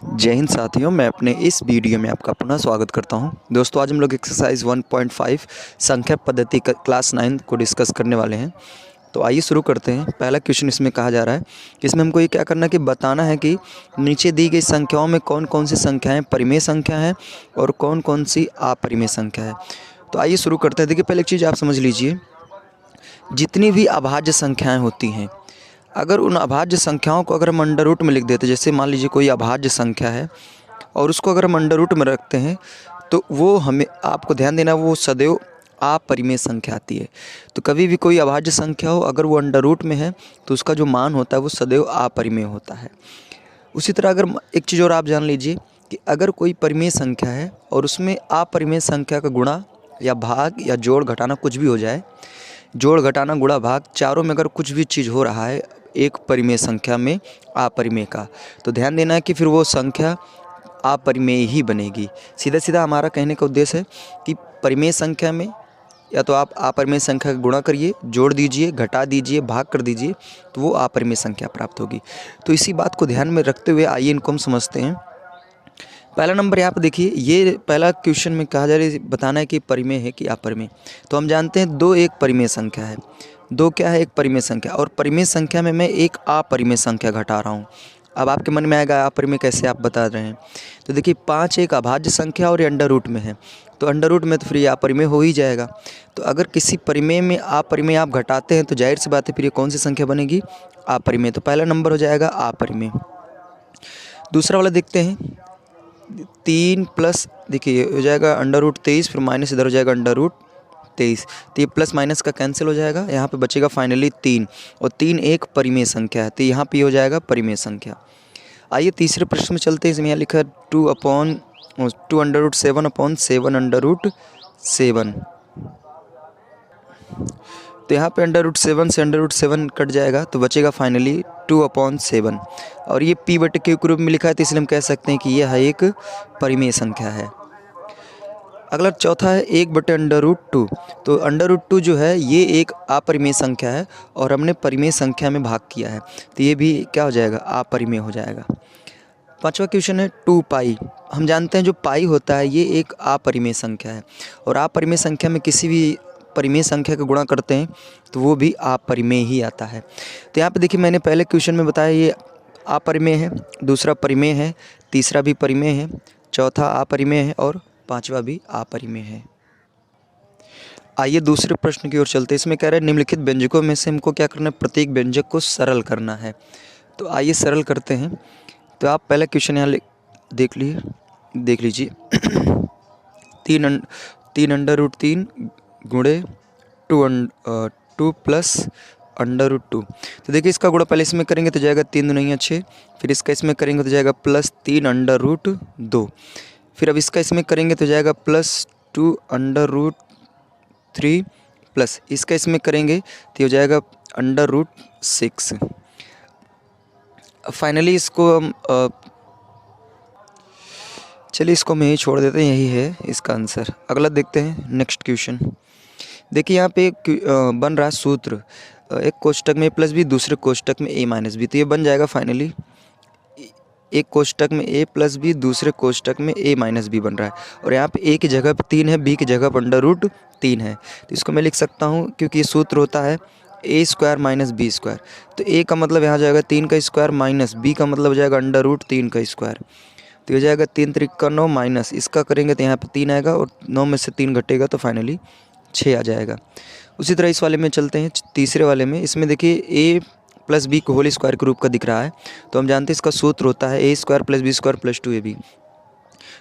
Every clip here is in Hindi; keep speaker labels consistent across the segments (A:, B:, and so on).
A: जय हिंद साथियों, मैं अपने इस वीडियो में आपका पुनः स्वागत करता हूं। दोस्तों, आज हम लोग एक्सरसाइज 1.5 संख्या पद्धति का क्लास 9 को डिस्कस करने वाले हैं। तो आइए शुरू करते हैं। पहला क्वेश्चन इसमें कहा जा रहा है कि इसमें हमको ये क्या करना है कि बताना है कि नीचे दी गई संख्याओं में कौन कौन सी संख्याएँ परिमेय संख्या हैं और कौन कौन सी अपरिमेय संख्या है। तो आइए शुरू करते हैं। देखिए, पहले एक चीज़ आप समझ लीजिए, जितनी भी अभाज्य संख्याएँ होती हैं, अगर उन अभाज्य संख्याओं को अगर हम अंडर रूट में लिख देते, जैसे मान लीजिए कोई अभाज्य संख्या है और उसको अगर हम अंडर रूट में रखते हैं तो वो हमें, आपको ध्यान देना, वो सदैव अपरिमेय संख्या आती है। तो कभी भी कोई अभाज्य संख्या हो, अगर वो अंडर रूट में है तो उसका जो मान होता है वो सदैव अपरिमेय होता है। उसी तरह अगर एक चीज़ और आप जान लीजिए कि अगर कोई परिमेय संख्या है और उसमें अपरिमेय संख्या का गुणा या भाग या जोड़ घटाना कुछ भी हो जाए, जोड़ घटाना गुणा भाग चारों में अगर कुछ भी चीज़ हो रहा है एक परिमेय संख्या में अपरिमेय का, तो ध्यान देना है कि फिर वो संख्या अपरिमेय ही बनेगी। सीधा सीधा हमारा कहने का उद्देश्य है कि परिमेय संख्या में या तो आप अपरिमेय संख्या का गुणा करिए, जोड़ दीजिए, घटा दीजिए, भाग कर दीजिए, तो वो अपरिमेय संख्या प्राप्त होगी। तो इसी बात को ध्यान में रखते हुए आइए इनको हम समझते हैं। पहला नंबर यहाँ पर देखिए, ये पहला क्वेश्चन में कहा जा रहा है बताना है कि परिमेय है कि अपरिमेय। तो हम जानते हैं दो एक परिमेय संख्या है, दो क्या है, एक परिमेय संख्या, और परिमेय संख्या में मैं एक अपरिमेय संख्या घटा रहा हूँ। अब आपके मन में आएगा अपरिमेय कैसे आप बता रहे हैं। तो देखिए, 5 एक अभाज्य संख्या और ये अंडर रूट में है, तो अंडर रूट में तो फिर ये अपरिमेय हो ही जाएगा। तो अगर किसी परिमेय में अपरिमेय आप घटाते हैं तो जाहिर सी बात है फिर ये कौन सी संख्या बनेगी, अपरिमेय। तो पहला नंबर हो जाएगा अपरिमेय। दूसरा वाला देखते हैं, 3 प्लस, देखिए हो जाएगा अंडर रूट 23, फिर माइनस इधर हो जाएगा अंडर रूट 23, तो ये प्लस माइनस का कैंसिल हो जाएगा, यहाँ पे बचेगा फाइनली 3, और 3 एक परिमेय संख्या है, तो यहाँ पे हो जाएगा परिमेय संख्या। आइए तीसरे प्रश्न में चलते हैं। इसमें यहाँ लिखा है 2 under root 7 upon 7 under root 7। तो यहाँ पे अंडर रूट 7 से अंडर रूट 7 कट जाएगा, तो बचेगा फाइनली 2/7, और ये p बटे q के रूप में लिखा है, तो इसलिए हम कह सकते हैं कि यह एक परिमेय संख्या है। अगला चौथा है 1 बटे अंडर रूट 2। तो अंडर रूट 2 जो है ये एक अपरिमेय संख्या है और हमने परिमेय संख्या में भाग किया है, तो ये भी क्या हो जाएगा, अपरिमेय हो जाएगा। पांचवा क्वेश्चन है 2 पाई। हम जानते हैं जो पाई होता है ये एक अपरिमेय संख्या है, और अपरिमेय संख्या में किसी भी परिमेय संख्या का गुणा करते हैं तो वो भी अपरिमेय ही आता है। तो यहाँ पे देखिए, मैंने पहले क्वेश्चन में बताया ये अपरिमेय है, दूसरा परिमेय है, तीसरा भी परिमेय है, चौथा अपरिमेय है और पांचवा भी अपरिमेय है। आइए दूसरे प्रश्न की ओर चलते हैं। इसमें कह रहा है निम्नलिखित व्यंजकों में से हमको क्या करना है, प्रत्येक व्यंजक को सरल करना है। तो आइए सरल करते हैं। तो आप पहला क्वेश्चन यहाँ देख लीजिए 3 अंडर रूट 3 गुणे 2 प्लस अंडर रूट 2। तो देखिए, इसका गुणा पहले इसमें करेंगे तो जाएगा 3 दूनी 6, फिर इसका इसमें करेंगे तो जाएगा प्लस 3 अंडर रूट 2, फिर अब इसका इसमें करेंगे तो जाएगा प्लस 2 अंडर रूट 3, प्लस इसका इसमें करेंगे तो हो जाएगा अंडर रूट 6। फाइनली इसको हम चलिए इसको हम यही छोड़ देते हैं, यही है इसका आंसर। अगला देखते हैं नेक्स्ट क्वेश्चन। देखिए यहाँ पे बन रहा है सूत्र, एक कोष्टक में प्लस बी, दूसरे कोष्टक में ए माइनस बी, तो ये बन जाएगा फाइनली एक कोष्टक में ए प्लस बी, दूसरे कोष्टक में ए माइनस बी बन रहा है, और यहाँ पे ए की जगह पे 3 है, बी की जगह पर अंडर रूट 3 है। तो इसको मैं लिख सकता हूँ, क्योंकि ये सूत्र होता है A square minus B square, तो ए का मतलब यहाँ जाएगा 3 का स्क्वायर, माइनस बी का मतलब हो जाएगा अंडर रूट 3 का स्क्वायर, तो हो जाएगा 3 त्रिक 9, माइनस इसका करेंगे तो यहाँ पे 3 आएगा, और 9 में से 3 घटेगा तो फाइनली 6 आ जाएगा। उसी तरह इस वाले में चलते हैं, तीसरे वाले में। इसमें देखिए ए प्लस बी को होल स्क्वायर के रूप का दिख रहा है, तो हम जानते हैं इसका सूत्र होता है A square plus B square plus 2ab।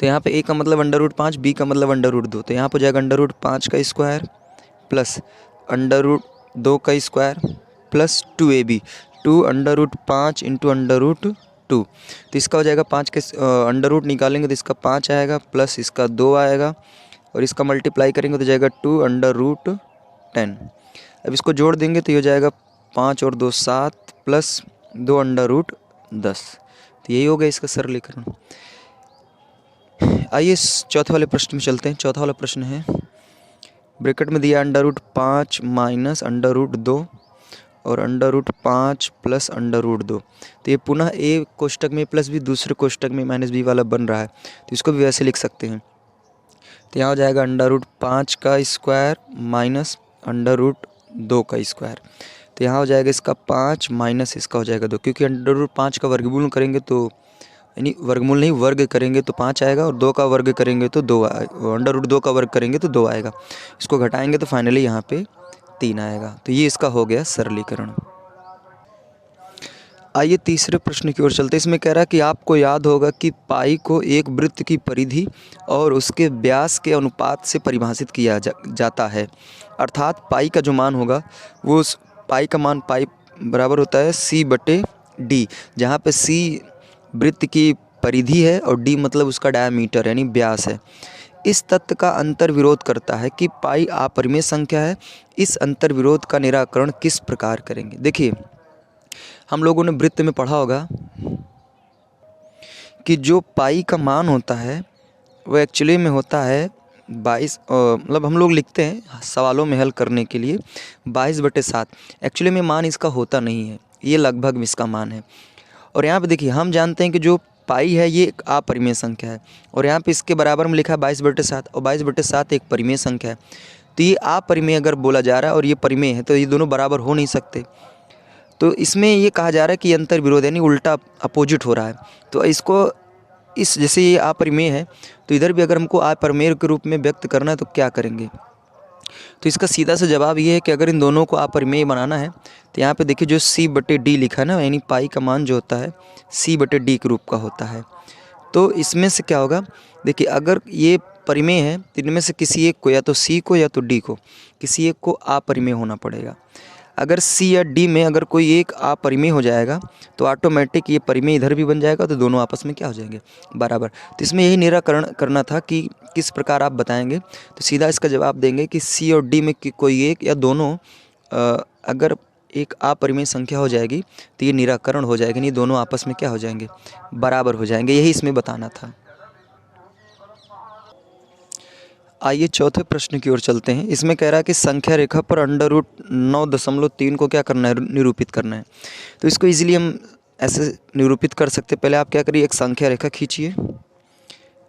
A: तो यहाँ पे ए का मतलब अंडर रूट 5, बी का मतलब अंडर रूट 2, तो यहाँ पर जाएगा अंडर रूट 5 का स्क्वायर प्लस अंडर रूट 2 का square plus 2ab, 2 under root 5 into under root 2, तो इसका हो जाएगा 5 के अंडर रूट निकालेंगे तो इसका 5 आएगा, प्लस इसका 2 आएगा, और इसका मल्टीप्लाई करेंगे तो जाएगा 2 अंडर रूट 10। अब इसको जोड़ देंगे तो ये हो जाएगा 5 और 2 7 प्लस 2 अंडर रूट 10, तो यही हो गया इसका सरलीकरण। आइए चौथे वाले प्रश्न में चलते हैं। चौथा वाला प्रश्न है, ब्रैकेट में दिया under root 5 minus under root 2 और under root 5 plus under root 2। तो ये पुनः ए कोष्टक में प्लस बी दूसरे कोष्टक में माइनस बी वाला बन रहा है, तो इसको भी वैसे लिख सकते हैं। तो यहाँ हो जाएगा अंडर रूट 5 का स्क्वायर माइनस अंडर रूट 2 का स्क्वायर। तो यहाँ हो जाएगा इसका 5 माइनस इसका हो जाएगा 2, क्योंकि अंडर रूट 5 का वर्गमूल करेंगे तो यानी वर्गमूल नहीं वर्ग करेंगे तो 5 आएगा, और 2 का वर्ग करेंगे तो 2 आएगा, अंडर रूट 2 का वर्ग करेंगे तो 2 आएगा। इसको घटाएंगे तो फाइनली यहाँ पे 3 आएगा। तो ये इसका हो गया सरलीकरण। आइए तीसरे प्रश्न की ओर चलते हैं। इसमें कह रहा है कि आपको याद होगा कि पाई को एक वृत्त की परिधि और उसके व्यास के अनुपात से परिभाषित किया जाता है। अर्थात पाई का जो मान होगा वो उस पाई का मान पाई बराबर होता है C/D, जहाँ पे C वृत्त की परिधि है और D मतलब उसका डायमीटर यानी व्यास है। इस तथ्य का अंतर्विरोध करता है कि पाई अपरिमेय संख्या है। इस अंतर्विरोध का निराकरण किस प्रकार करेंगे? देखिए, हम लोगों ने वृत्त में पढ़ा होगा कि जो पाई का मान होता है वो एक्चुअली में होता है 22, मतलब हम लोग लिखते हैं सवालों में हल करने के लिए 22/7। एक्चुअली में मान इसका होता नहीं है, ये लगभग इसका मान है। और यहाँ पे देखिए हम जानते हैं कि जो पाई है ये एक अपरिमेय संख्या है, और यहाँ पे इसके बराबर में लिखा है 22/7, और 22/7 एक परिमेय संख्या है। तो ये अपरिमेय अगर बोला जा रहा है और ये परिमेय है तो ये दोनों बराबर हो नहीं सकते। तो इसमें ये कहा जा रहा है कि अंतर विरोध यानी उल्टा अपोजिट हो रहा है। तो इसको इस जैसे ये अपरिमेय है तो इधर भी अगर हमको अपरिमेय के रूप में व्यक्त करना है तो क्या करेंगे? तो इसका सीधा सा जवाब ये है कि अगर इन दोनों को अपरिमेय बनाना है तो यहाँ पे देखिए जो C/D लिखा है ना, यानी पाई का मान जो होता है C/D के रूप का होता है। तो इसमें से क्या होगा, देखिए अगर ये परिमेय है तो इनमें से किसी एक को, या तो C को या तो D को, किसी एक को अपरिमेय होना पड़ेगा। अगर C या D में अगर कोई एक अपरिमेय हो जाएगा तो ऑटोमेटिक ये परिमेय इधर भी बन जाएगा, तो दोनों आपस में क्या हो जाएंगे? बराबर। तो इसमें यही निराकरण करना था कि किस प्रकार आप बताएंगे। तो सीधा इसका जवाब देंगे कि C और D में कोई एक या दोनों अगर एक अपरिमेय संख्या हो जाएगी तो ये निराकरण हो जाएगा, नहीं दोनों आपस में क्या हो जाएंगे? बराबर हो जाएंगे। यही इसमें बताना था। आइए चौथे प्रश्न की ओर चलते हैं। इसमें कह रहा है कि संख्या रेखा पर अंडर रूट 9.3 को क्या करना है? निरूपित करना है। तो इसको इजीली हम ऐसे निरूपित कर सकते हैं। पहले आप क्या करिए, एक संख्या रेखा खींचिए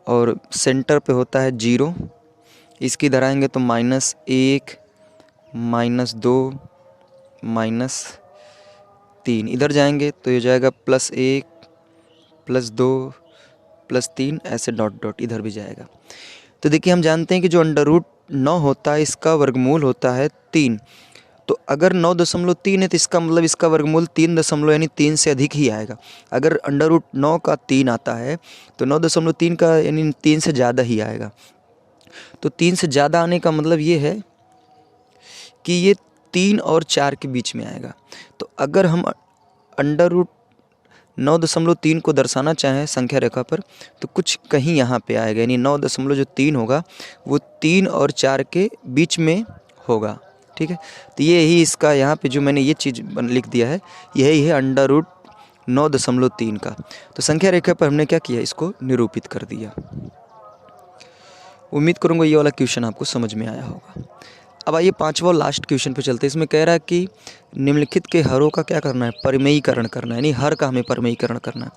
A: और सेंटर पे होता है 0, इसकी इधर आएंगे तो -1 -2 -3, इधर जाएंगे तो ये जाएगा +1 +2 +3, ऐसे डॉट डॉट इधर भी जाएगा। तो देखिए हम जानते हैं कि जो अंडर रूट 9 होता है इसका वर्गमूल होता है 3। तो अगर 9.3 है तो इसका मतलब इसका वर्गमूल 3 यानी 3 से अधिक ही आएगा। अगर अंडर रूट 9 का 3 आता है तो 9.3 का यानी 3 से ज़्यादा ही आएगा। तो 3 से ज़्यादा आने का मतलब ये है कि ये 3 और 4 के बीच में आएगा। तो अगर हम अंडर रूट 9.3 को दर्शाना चाहें संख्या रेखा पर तो कुछ कहीं यहाँ पे आएगा, यानी 9.3 होगा वो 3 और 4 के बीच में होगा। ठीक है, तो ये ही इसका यहाँ पे जो मैंने ये चीज़ लिख दिया है यही है अंडर रूट 9.3 का। तो संख्या रेखा पर हमने क्या किया, इसको निरूपित कर दिया। उम्मीद करूँगा ये वाला क्वेश्चन आपको समझ में आया होगा। अब आइए पांचवा लास्ट क्वेश्चन पे चलते हैं। इसमें कह रहा है कि निम्नलिखित के हरों का क्या करना है? परिमेयीकरण करना है, यानी हर का हमें परिमेयीकरण करना है।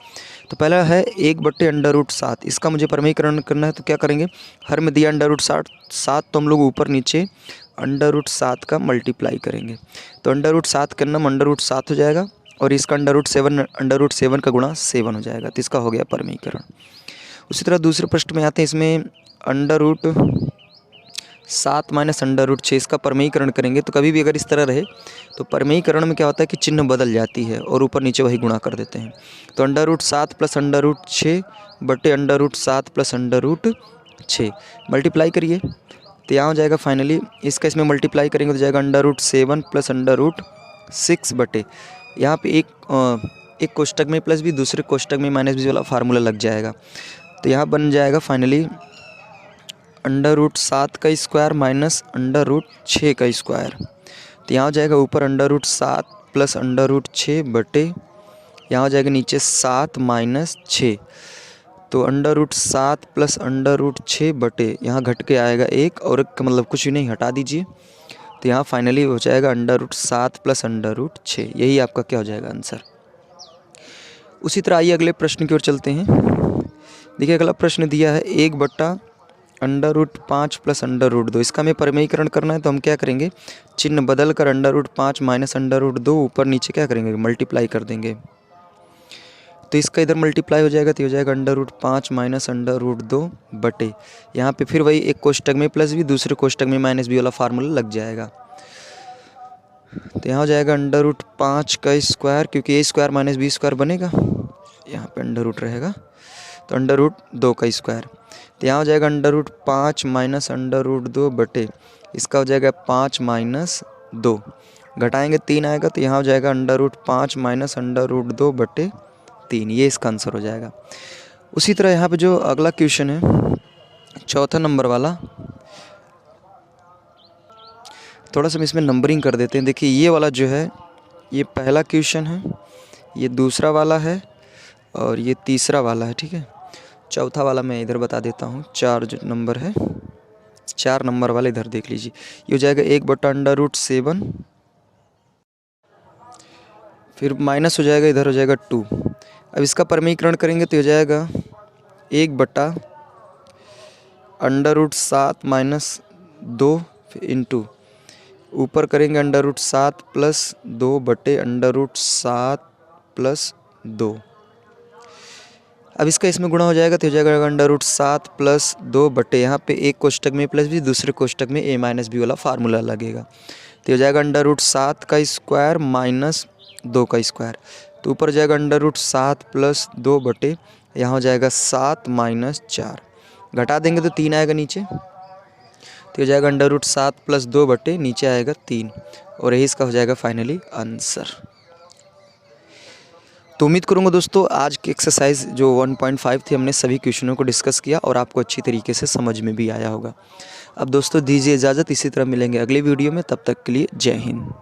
A: तो पहला है 1/√7, इसका मुझे परिमेयीकरण करना है। तो क्या करेंगे, हर में दिया √7 तो हम लोग ऊपर नीचे √7 का मल्टीप्लाई करेंगे। तो √7 करना √7 हो जाएगा और इसका √7 का गुणा 7 हो जाएगा। तो इसका हो गया परिमेयीकरण। उसी तरह दूसरे प्रश्न में आते हैं। इसमें √7 माइनस √6 इसका परिमेयीकरण करेंगे। तो कभी भी अगर इस तरह रहे तो परिमेयीकरण में क्या होता है कि चिन्ह बदल जाती है और ऊपर नीचे वही गुणा कर देते हैं। तो √7 प्लस √6 बटे √7 प्लस √6 मल्टीप्लाई करिए तो यहाँ हो जाएगा फाइनली। इसका इसमें मल्टीप्लाई करेंगे तो जाएगा √7 प्लस √6 बटे यहाँ पे एक कोष्टक में प्लस भी दूसरे कोष्टक में माइनस भी वाला फार्मूला लग जाएगा। तो यहाँ बन जाएगा फाइनली √7 का स्क्वायर माइनस √6 का स्क्वायर। तो यहाँ हो जाएगा ऊपर √7 प्लस √6 बटे यहाँ हो जाएगा नीचे 7 माइनस 6। तो √7 प्लस √6 बटे यहाँ घट के आएगा 1 और 1 का मतलब कुछ भी नहीं, हटा दीजिए। तो यहाँ फाइनली हो जाएगा √7 + √6। यही आपका क्या हो जाएगा आंसर। उसी तरह आइए अगले प्रश्न की ओर चलते हैं। देखिए अगला प्रश्न दिया है 1/√5 + √2। इसका हमें परिमेयीकरण करना है, तो हम क्या करेंगे, चिन्ह बदल कर √5 - √2 ऊपर नीचे क्या करेंगे, मल्टीप्लाई कर देंगे। तो इसका इधर मल्टीप्लाई हो जाएगा तो हो जाएगा √5 - √2 बटे, यहाँ पे फिर वही एक कोष्टक में प्लस भी, दूसरे कोष्टक में माइनस भी वाला फार्मूला लग जाएगा। तो यहाँ हो जाएगा √5 का स्क्वायर, क्योंकि a² - b² बनेगा, यहाँ पे अंडर रहेगा, तो √2 का स्क्वायर। तो यहाँ हो जाएगा √5 - √2 बटे, इसका हो जाएगा 5 - 2, घटाएंगे 3 आएगा, तो यहाँ हो जाएगा √5 - √2 बटे 3। ये इसका आंसर हो जाएगा। उसी तरह यहाँ पे जो अगला क्वेश्चन है, चौथा नंबर वाला, थोड़ा सा हम इसमें नंबरिंग कर देते हैं। देखिए ये वाला जो है, ये पहला क्वेश्चन है, ये दूसरा वाला है और ये तीसरा वाला है, ठीक है। चौथा वाला मैं इधर बता देता हूँ, 4 जो नंबर है, 4 नंबर वाला इधर देख लीजिए। ये हो जाएगा 1/√7, फिर माइनस हो जाएगा, इधर हो जाएगा 2। अब इसका परिमेयीकरण करेंगे तो हो जाएगा 1/√7 - 2 इंटू, ऊपर करेंगे √7 + 2 बटे √7 + 2। अब इसका इसमें गुणा हो जाएगा तो हो जाएगा √7 + 2 बटे, यहाँ पे एक कोष्टक में प्लस भी, दूसरे कोष्टक में a - b वाला फार्मूला लगेगा। तो हो जाएगा √7 का स्क्वायर माइनस 2 का स्क्वायर, तो ऊपर जाएगा √7 + 2 बटे, यहाँ हो जाएगा 7 - 4, घटा देंगे तो 3 आएगा नीचे, तो हो जाएगा √7 + 2 बटे, नीचे आएगा 3, और यही इसका हो जाएगा फाइनली आंसर। तो उम्मीद करूँगा दोस्तों आज की एक्सरसाइज जो 1.5 थी, हमने सभी क्वेश्चनों को डिस्कस किया और आपको अच्छी तरीके से समझ में भी आया होगा। अब दोस्तों दीजिए इजाज़त, इसी तरह मिलेंगे अगले वीडियो में, तब तक के लिए जय हिंद।